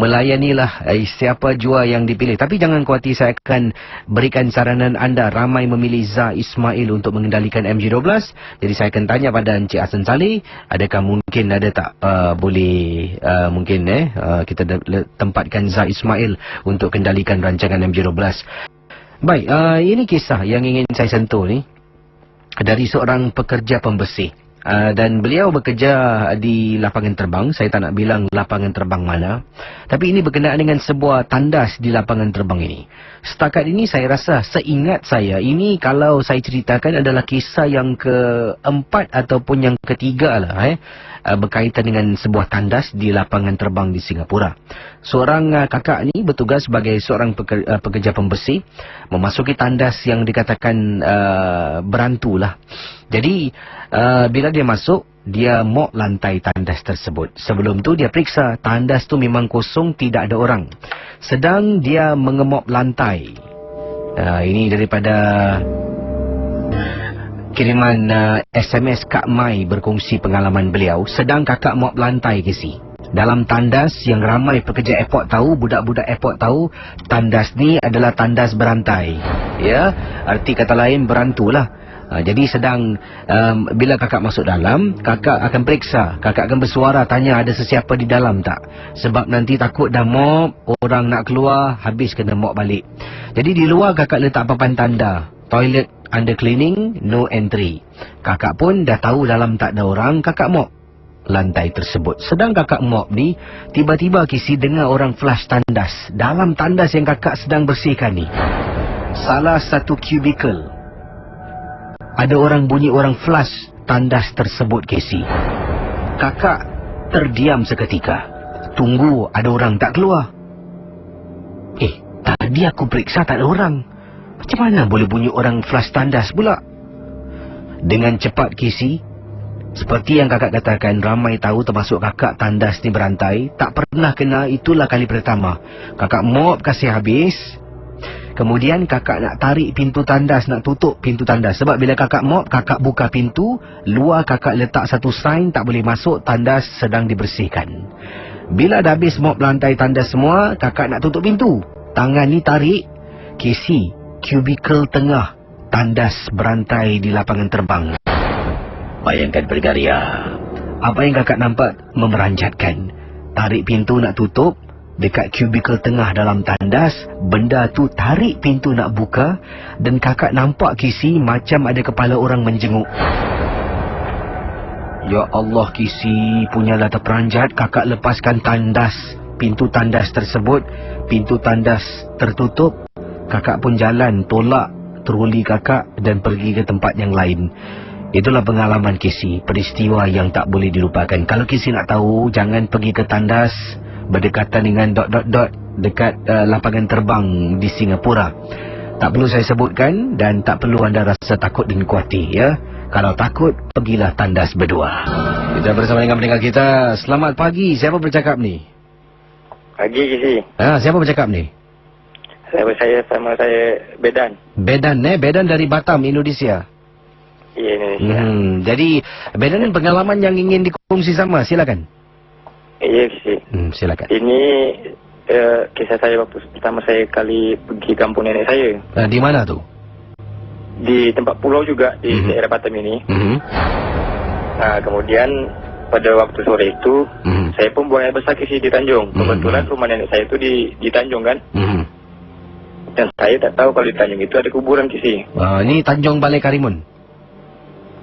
melayanilah siapa jua yang dipilih. Tapi jangan khawatir, saya akan berikan saranan anda. Ramai memilih Zah Ismail untuk mengendalikan MG12. Jadi saya akan tanya pada Encik Hassan Saleh, adakah mungkin ada tak boleh mungkin kita tempatkan Zah Ismail untuk kendalikan rancangan MG12. Baik, ini kisah yang ingin saya sentuh ni dari seorang pekerja pembersih. Dan beliau bekerja di lapangan terbang. Saya tak nak bilang lapangan terbang mana. Tapi ini berkenaan dengan sebuah tandas di lapangan terbang ini. Setakat ini saya rasa, seingat saya, ini kalau saya ceritakan adalah kisah yang keempat ataupun yang ketiga lah. Berkaitan dengan sebuah tandas di lapangan terbang di Singapura. Seorang kakak ni bertugas sebagai seorang pekerja pembersih, memasuki tandas yang dikatakan berantu lah. Jadi bila dia masuk, dia mop lantai tandas tersebut. Sebelum tu dia periksa tandas tu memang kosong, tidak ada orang. Sedang dia mengemop lantai. Ini daripada kiriman SMS Kak Mai berkongsi pengalaman beliau. Sedang kakak mop lantai Casey, dalam tandas yang ramai pekerja airport tahu, budak-budak airport tahu, tandas ni adalah tandas berantai. Ya, arti kata lain berantulah. Jadi sedang bila kakak masuk dalam, kakak akan periksa, kakak akan bersuara tanya ada sesiapa di dalam tak. Sebab nanti takut dah mop, orang nak keluar, habis kena mop balik. Jadi di luar kakak letak papan tanda, toilet under cleaning, no entry. Kakak pun dah tahu dalam tak ada orang, kakak mop lantai tersebut. Sedang kakak mop ni, tiba-tiba Casey dengar orang flush tandas. Dalam tandas yang kakak sedang bersihkan ni, salah satu cubicle, ada orang bunyi orang flush tandas tersebut Casey. Kakak terdiam seketika. Tunggu ada orang tak keluar. Tadi aku periksa tak ada orang. Macam mana boleh bunyi orang flush tandas pula? Dengan cepat Casey, seperti yang kakak katakan, ramai tahu termasuk kakak tandas ni berantai. Tak pernah kena, itulah kali pertama. Kakak mop kasih habis. Kemudian kakak nak tarik pintu tandas, nak tutup pintu tandas. Sebab bila kakak mop, kakak buka pintu, luar kakak letak satu sign tak boleh masuk, tandas sedang dibersihkan. Bila dah habis mop lantai tandas semua, kakak nak tutup pintu. Tangan ni tarik, Casey, kubikel tengah tandas berantai di lapangan terbang. Bayangkan Bergaria, apa yang kakak nampak memeranjatkan. Tarik pintu nak tutup, dekat kubikel tengah dalam tandas, benda tu tarik pintu nak buka, dan kakak nampak Casey macam ada kepala orang menjenguk. Ya Allah Casey, punyalah terperanjat. Kakak lepaskan tandas, pintu tandas tersebut. Pintu tandas tertutup. Kakak pun jalan, tolak troli kakak dan pergi ke tempat yang lain. Itulah pengalaman Casey, peristiwa yang tak boleh dilupakan. Kalau Casey nak tahu, jangan pergi ke tandas berdekatan dengan ... dekat lapangan terbang di Singapura. Tak perlu saya sebutkan dan tak perlu anda rasa takut dan kuati, ya. Kalau takut, pergilah tandas berdua. Kita bersama dengan pendengar kita. Selamat pagi, siapa bercakap ni? Pagi Casey. Siapa bercakap ni? Sama saya Bedan. Bedan dari Batam, Indonesia. Ya, Indonesia. Jadi Bedan, pengalaman yang ingin dikongsi sama, silakan. Ya, Casey. Silakan. Ini kisah saya waktu pertama saya kali pergi kampung nenek saya. Di mana tu? Di tempat pulau juga, di daerah Batam ini. Kemudian pada waktu sore itu, saya pun buang air besar Casey di Tanjung. Kebetulan rumah nenek saya itu di Tanjung kan. Dan saya tak tahu kalau di Tanjung itu ada kuburan Casey. Ini Tanjung Balai Karimun?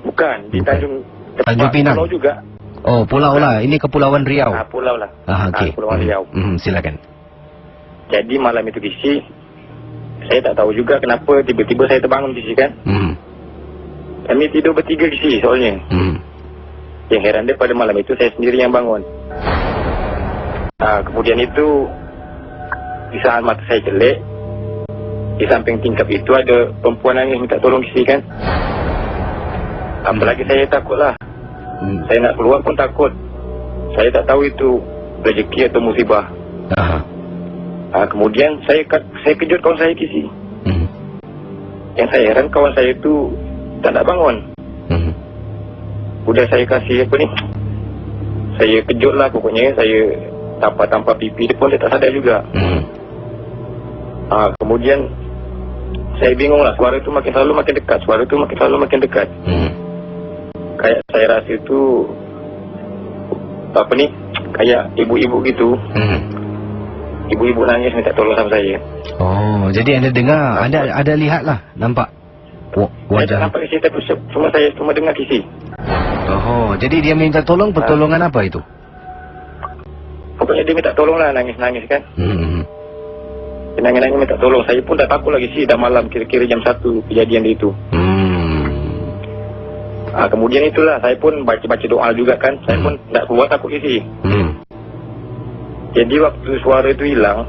Bukan, di Tanjung Pinang. Pulau juga. Oh, pulau lah. Ini Kepulauan Riau. Pulau lah. Okey. Kepulauan Riau. Silakan. Jadi malam itu Casey, saya tak tahu juga kenapa tiba-tiba saya terbangun Casey kan. Kami tidur bertiga Casey soalnya. Yang heran dia pada malam itu saya sendiri yang bangun. Kemudian itu, di saat mata saya jelek, di samping tingkap itu ada perempuan nangis minta tolong Casey kan. Apalagi saya takut lah. Saya nak keluar pun takut. Saya tak tahu itu rezeki atau musibah. Kemudian saya kejut kawan saya Casey. Yang saya heran kawan saya itu tak nak bangun. Udah saya kasih apa ni, saya kejut lah pokoknya. Saya tampar pipi dia pun dia tak sadar juga. Kemudian saya bingung lah, suara itu makin selalu makin dekat. Suara itu makin selalu makin dekat. Kayak saya rasa itu apa ni, kayak ibu-ibu gitu. Ibu-ibu nangis minta tolong sama saya. Oh, jadi anda dengar, anda lihat lah, nampak wajah. Saya tak nampak Casey, tapi cuma saya cuma dengar Casey. Oh, jadi dia minta tolong, pertolongan apa itu? Pokoknya dia minta tolong lah, nangis-nangis kan. Nangis-nangis minta tolong. Saya pun dah takut lagi sih, dah malam kira-kira jam 1 kejadian itu. Kemudian itulah, saya pun baca-baca doa juga kan. Saya pun tak keluar takut sih. Jadi waktu suara itu hilang,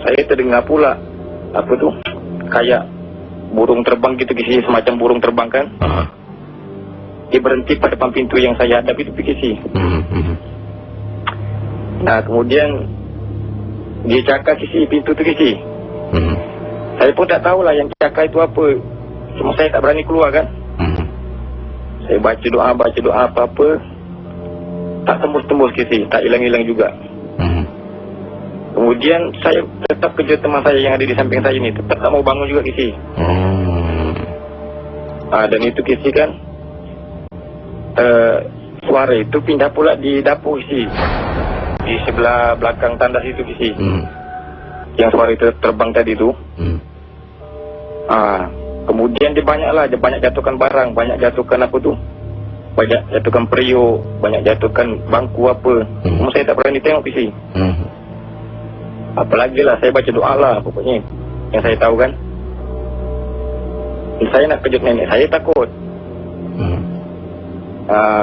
saya terdengar pula, apa tu, kayak burung terbang gitu, kisi, semacam burung terbang kan. Dia berhenti pada depan pintu yang saya hadap itu, kisi. Nah, kemudian dia cakap kisi pintu tu, kisi. Saya pun tak tahulah yang cakap itu apa. Cuma saya tak berani keluar kan. Saya baca doa apa-apa, tak tembus-tembus kisi, tak hilang-hilang juga. Kemudian saya tetap kejar teman saya yang ada di samping saya ni, tetap tak mau bangun juga kisi. Dan itu kisi kan, suara itu pindah pula di dapur kisi, di sebelah belakang tandas itu kisi. Yang suara itu terbang tadi tu. Kemudian dia banyak jatuhkan barang, banyak jatuhkan apa tu, banyak jatuhkan periuk, banyak jatuhkan bangku apa. Cuma saya tak berani tengok kisi. Apalagi lah saya baca doa lah pokoknya, yang saya tahu kan. Saya nak kejut nenek saya, takut.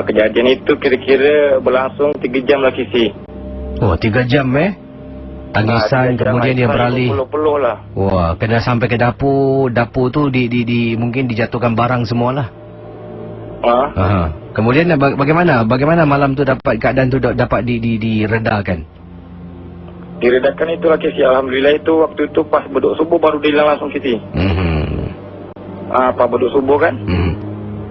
Kejadian itu kira-kira berlangsung 3 jam lah kisi. Oh, 3 jam tangisan, kemudian dia beralih. Peluh-peluh lah. Wah, kena sampai ke dapur. Dapur tu mungkin dijatuhkan barang semualah. Kemudian bagaimana malam tu keadaan tu dapat diredakan? Diredakan itulah kisi. Alhamdulillah itu waktu itu pas beduk subuh baru dia hilang langsung kisi. Pas beduk subuh kan.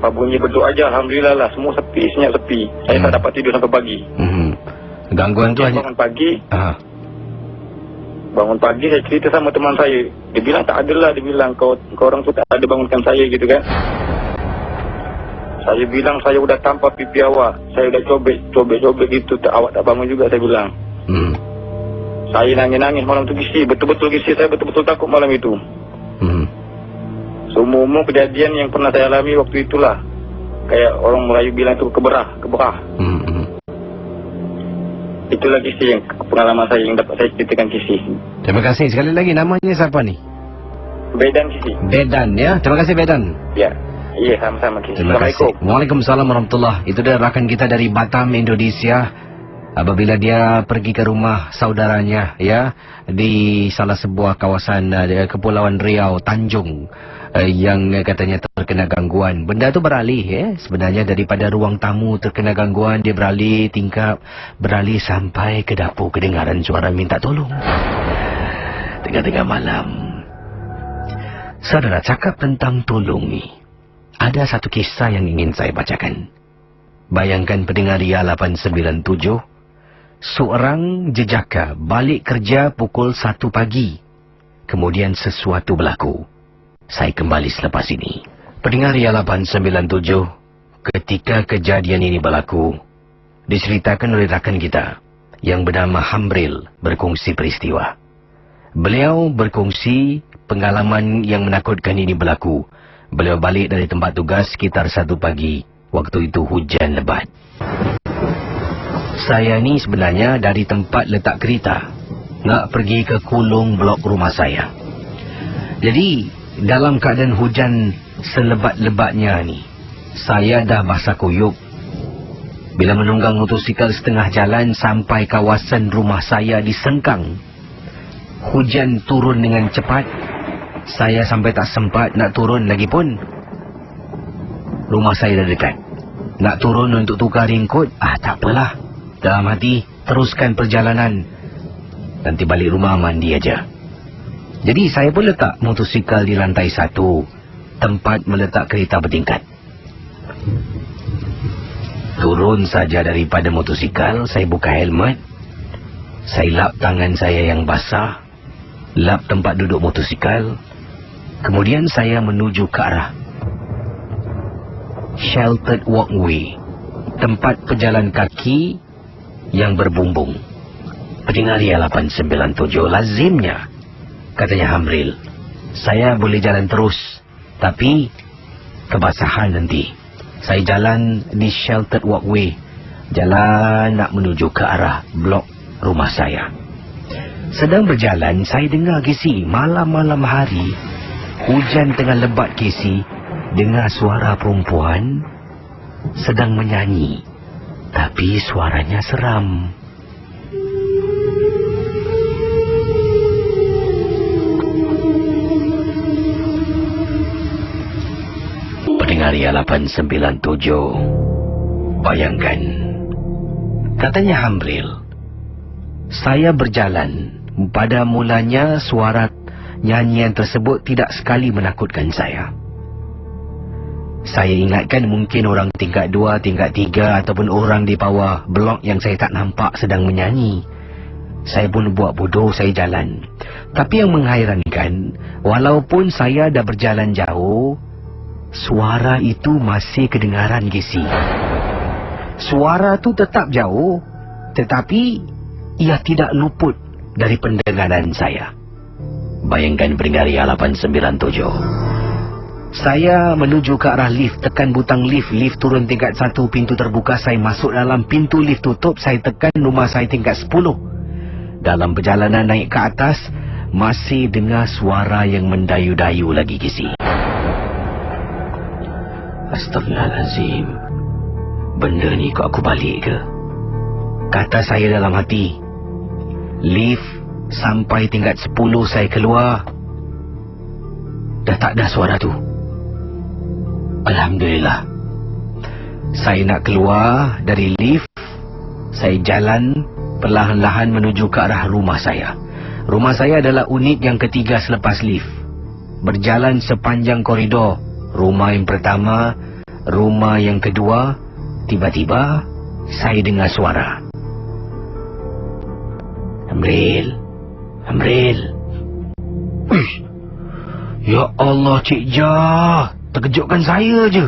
Pas bunyi beduk aja, alhamdulillah lah, semua sepi, senyap sepi. Saya tak dapat tidur sampai pagi. Gangguan tu hanya bangun pagi saya cerita sama teman saya. Dia bilang tak adalah, dia bilang kau orang tu tak ada bangunkan saya gitu kan. Saya bilang saya udah tampar pipi awak, saya udah cobek gitu, awak tak bangun juga, saya bilang. Saya nangis-nangis malam tu kisi, betul-betul kisi, saya betul-betul takut malam itu. Semua kejadian yang pernah saya alami waktu itulah, kayak orang Melayu bilang tu keberah. Itulah kisi yang pengalaman saya yang dapat saya ceritakan kisi. Terima kasih sekali lagi. Namanya siapa ni? Bedan kisi. Bedan ya. Terima kasih Bedan. Ya. Iya, sama-sama kisi. Terima kasih. Waalaikumsalam warahmatullahi. Itu dia rakan kita dari Batam, Indonesia. Apabila dia pergi ke rumah saudaranya ya di salah sebuah kawasan Kepulauan Riau, Tanjung, yang katanya terkena gangguan. Benda tu beralih ya. Sebenarnya daripada ruang tamu terkena gangguan, dia beralih tingkap, beralih sampai ke dapur, kedengaran suara minta tolong tengah-tengah malam. Saudara, cakap tentang tolong ni, ada satu kisah yang ingin saya bacakan. Bayangkan pendengar Ria 897, seorang jejaka balik kerja pukul 1 pagi. Kemudian sesuatu berlaku. Saya kembali selepas ini. Pendengar Ria 897, ketika kejadian ini berlaku, diceritakan oleh rakan kita yang bernama Hamril berkongsi peristiwa. Beliau berkongsi pengalaman yang menakutkan ini berlaku. Beliau balik dari tempat tugas sekitar 1 pagi. Waktu itu hujan lebat. Saya ni sebenarnya dari tempat letak kereta, nak pergi ke kulung blok rumah saya. Jadi dalam keadaan hujan selebat-lebatnya ni, saya dah basah kuyup. Bila menunggang motosikal setengah jalan sampai kawasan rumah saya di Sengkang, hujan turun dengan cepat. Saya sampai tak sempat nak turun lagi pun. Rumah saya dah dekat. Nak turun untuk tukar ringkut, tak apalah. Dalam hati, teruskan perjalanan. Nanti balik rumah mandi aja. Jadi saya pun letak motosikal di lantai 1, tempat meletak kereta bertingkat. Turun saja daripada motosikal, saya buka helmet. Saya lap tangan saya yang basah, lap tempat duduk motosikal. Kemudian saya menuju ke arah sheltered walkway, tempat pejalan kaki yang berbumbung. Pendengar Ria 897, lazimnya, katanya Hamril, saya boleh jalan terus, tapi kebasahan nanti. Saya jalan di sheltered walkway. Jalan nak menuju ke arah blok rumah saya. Sedang berjalan, saya dengar Casey, malam-malam hari, hujan tengah lebat Casey, dengar suara perempuan sedang menyanyi. Tapi suaranya seram. Pendengar Ria 897, bayangkan, katanya Hamril, saya berjalan. Pada mulanya suara nyanyian tersebut tidak sekali menakutkan saya. Saya ingatkan mungkin orang tingkat 2, tingkat 3 ataupun orang di bawah blok yang saya tak nampak sedang menyanyi. Saya pun buat bodoh, saya jalan. Tapi yang menghairankan, walaupun saya dah berjalan jauh, suara itu masih kedengaran, Casey. Suara tu tetap jauh, tetapi ia tidak luput dari pendengaran saya. Bayangkan pendengar Ria 897. Saya menuju ke arah lift, tekan butang lift. Lift turun tingkat 1, pintu terbuka. Saya masuk dalam, pintu lift tutup. Saya tekan rumah saya tingkat 10. Dalam perjalanan naik ke atas, masih dengar suara yang mendayu-dayu lagi, Casey. Astaghfirullahalazim. Benda ni kok aku balik ke? Kata saya dalam hati. Lift sampai tingkat 10 saya keluar. Dah tak ada suara tu. Alhamdulillah. Saya nak keluar dari lift. Saya jalan perlahan-lahan menuju ke arah rumah saya. Rumah saya adalah unit yang ketiga selepas lift. Berjalan sepanjang koridor. Rumah yang pertama, rumah yang kedua. Tiba-tiba saya dengar suara. Hamril. Ya Allah, Cik Jah, terkejutkan saya je.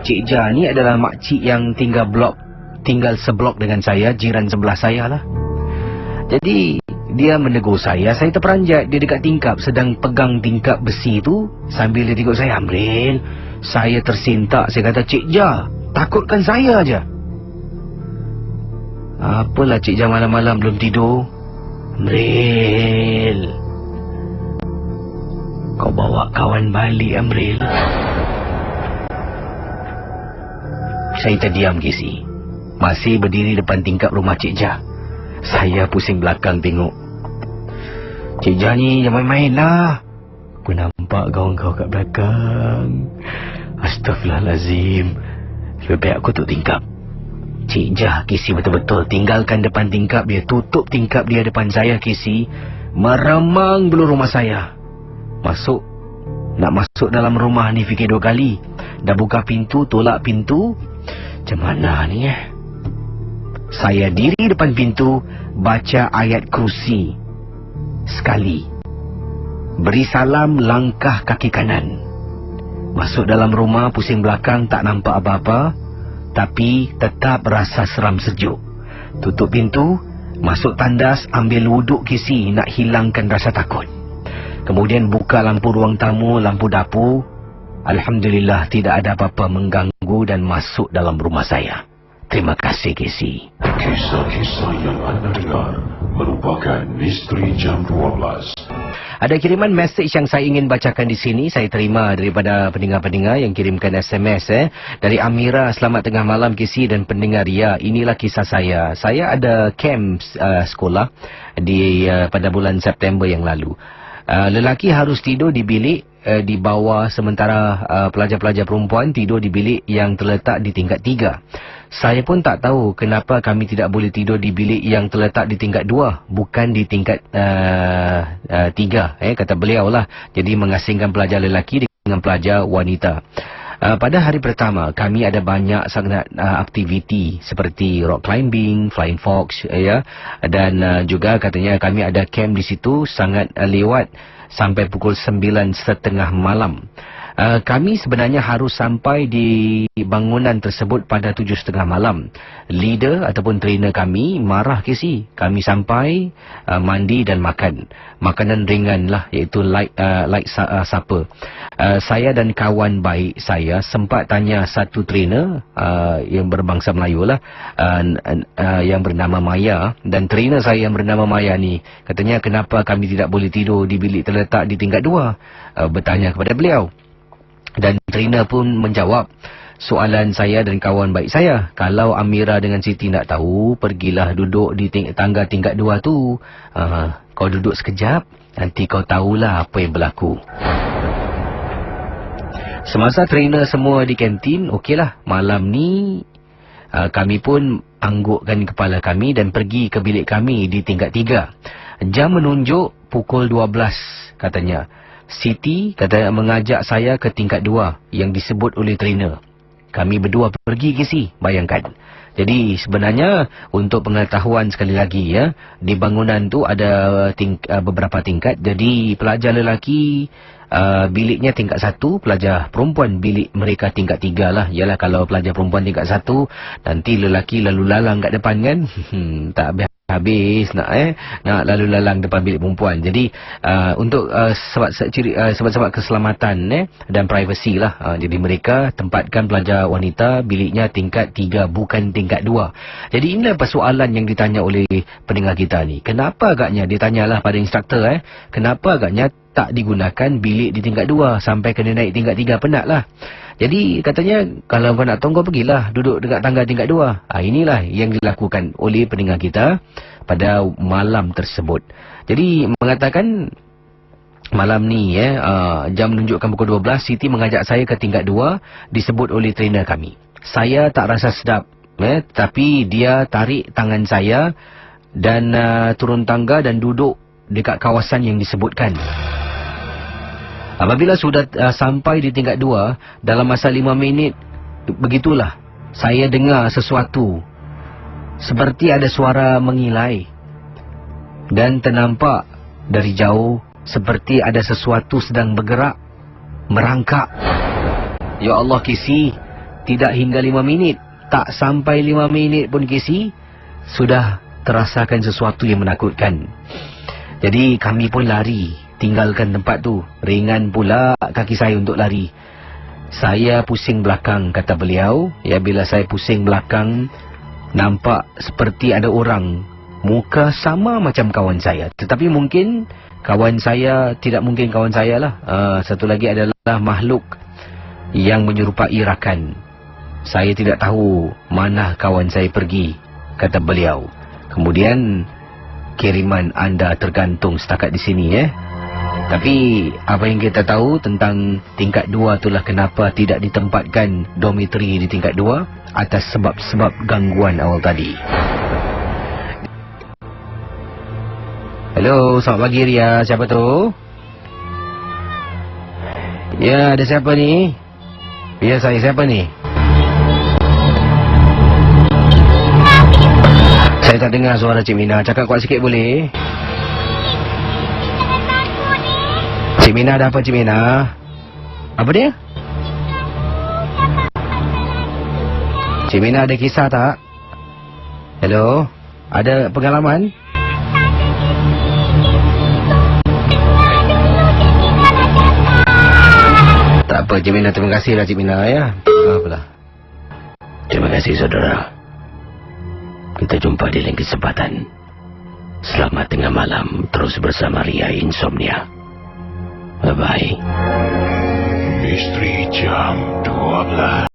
Cik Jah ni adalah makcik yang tinggal seblok dengan saya, jiran sebelah saya lah. Jadi dia menegur saya terperanjat. Dia dekat tingkap, sedang pegang tingkap besi tu. Sambil dia tengok saya, Hamril, saya tersintak. Saya kata, Cik Jah, takutkan saya aja. Apalah Cik Jah malam-malam belum tidur? Amril, kau bawa kawan balik, Amril. Saya terdiam, Casey. Masih berdiri depan tingkap rumah Cik Jah. Saya pusing belakang tengok. Cik Jah ni jangan main-main lah. Aku nampak kawan kau kat belakang. Astaghfirullahalazim. Lebih baik aku tutup tingkap. Cik Jah, Casey, betul-betul tinggalkan depan tingkap dia. Tutup tingkap dia depan saya, Casey. Meremang belur rumah saya. Nak masuk dalam rumah ni fikir 2 kali. Dah buka pintu, tolak pintu. Macam mana ni Saya diri depan pintu, baca ayat kursi sekali. Beri salam, langkah kaki kanan. Masuk dalam rumah, pusing belakang, tak nampak apa-apa. Tapi tetap rasa seram sejuk. Tutup pintu, masuk tandas, ambil wuduk, Casey, nak hilangkan rasa takut. Kemudian buka lampu ruang tamu, lampu dapur. Alhamdulillah tidak ada apa-apa mengganggu dan masuk dalam rumah saya. Terima kasih, Casey. Kisah-kisah yang anda dengar merupakan misteri jam 12. Ada kiriman mesej yang saya ingin bacakan di sini. Saya terima daripada pendengar-pendengar yang kirimkan SMS. Dari Amira, selamat tengah malam, Casey dan pendengar Ria. Inilah kisah saya. Saya ada camp sekolah pada bulan September yang lalu. Lelaki harus tidur di bilik di bawah, sementara pelajar-pelajar perempuan tidur di bilik yang terletak di tingkat 3. Saya pun tak tahu kenapa kami tidak boleh tidur di bilik yang terletak di tingkat 2, bukan di tingkat 3, kata beliau lah. Jadi mengasingkan pelajar lelaki dengan pelajar wanita. Pada hari pertama, kami ada banyak sangat aktiviti seperti rock climbing, flying fox, dan juga katanya kami ada camp di situ sangat lewat sampai pukul 9:30 malam. Kami sebenarnya harus sampai di bangunan tersebut pada 7.30 malam. Leader ataupun trainer kami marah Casey. Kami sampai, mandi dan makan. Makanan ringan lah, iaitu light supper. Saya dan kawan baik saya sempat tanya satu trainer yang berbangsa Melayu lah, yang bernama Maya. Dan trainer saya yang bernama Maya ni katanya, kenapa kami tidak boleh tidur di bilik terletak di tingkat 2? Bertanya kepada beliau. Dan trainer pun menjawab soalan saya dan kawan baik saya. Kalau Amira dengan Siti nak tahu, pergilah duduk di tangga tingkat 2 tu. Kau duduk sekejap, nanti kau tahulah apa yang berlaku. Semasa trainer semua di kantin, okeylah, malam ni kami pun anggukkan kepala kami dan pergi ke bilik kami di tingkat 3. Jam menunjuk pukul 12 katanya. Siti kata mengajak saya ke tingkat 2 yang disebut oleh trainer. Kami berdua pergi ke sini, bayangkan. Jadi sebenarnya untuk pengetahuan sekali lagi ya, di bangunan tu ada beberapa tingkat. Jadi pelajar lelaki biliknya tingkat 1, pelajar perempuan bilik mereka tingkat 3 lah. Yalah, kalau pelajar perempuan tingkat 1, nanti lelaki lalu lalang kat depan kan. Tak habis nak lalu lalang depan bilik perempuan. Jadi untuk sebab keselamatan dan privasi lah, jadi mereka tempatkan pelajar wanita biliknya tingkat 3 bukan tingkat 2. Jadi inilah persoalan yang ditanya oleh pendengar kita ni. Kenapa agaknya ditanyalah pada instruktor kenapa agaknya tak digunakan bilik di tingkat 2 sampai kena naik tingkat 3, penat lah. Jadi katanya, kalau kau nak tahu, kau pergilah duduk dekat tangga tingkat 2. Inilah yang dilakukan oleh pendengar kita pada malam tersebut. Jadi mengatakan malam ni jam menunjukkan pukul 12, Siti mengajak saya ke tingkat 2 disebut oleh trainer kami. Saya tak rasa sedap, tapi dia tarik tangan saya dan turun tangga dan duduk dekat kawasan yang disebutkan. Apabila sudah sampai di tingkat 2, dalam masa 5 minit, begitulah, saya dengar sesuatu. Seperti ada suara mengilai. Dan ternampak dari jauh, seperti ada sesuatu sedang bergerak, merangkak. Ya Allah Casey, tidak hingga 5 minit. Tak sampai 5 minit pun Casey, sudah terasakan sesuatu yang menakutkan. Jadi kami pun lari, tinggalkan tempat tu. Ringan pula kaki saya untuk lari. Saya pusing belakang, kata beliau. Ya, bila saya pusing belakang, nampak seperti ada orang. Muka sama macam kawan saya. Tetapi mungkin kawan saya, tidak mungkin kawan saya lah. Satu lagi adalah makhluk yang menyerupai rakan. Saya tidak tahu mana kawan saya pergi, kata beliau. Kemudian kiriman anda tergantung setakat di sini Tapi apa yang kita tahu tentang tingkat 2 itulah kenapa tidak ditempatkan dormitory di tingkat 2 atas sebab-sebab gangguan awal tadi. Hello, selamat pagi Ria. Siapa tu? Ya, ada siapa ni? Ya, saya siapa ni? Saya tak dengar suara Cik Mina. Cakap kuat sikit boleh? Cik Mina, ada apa Cik Mina? Apa dia? Cik Mina ada kisah tak? Hello? Ada pengalaman? Tak apa Cik Mina, terima kasih lah Cik Mina ya. Apalah. Terima kasih saudara. Kita jumpa di lain kesempatan. Selamat tengah malam. Terus bersama Ria Insomnia. Bye-bye. Misteri Jam 12.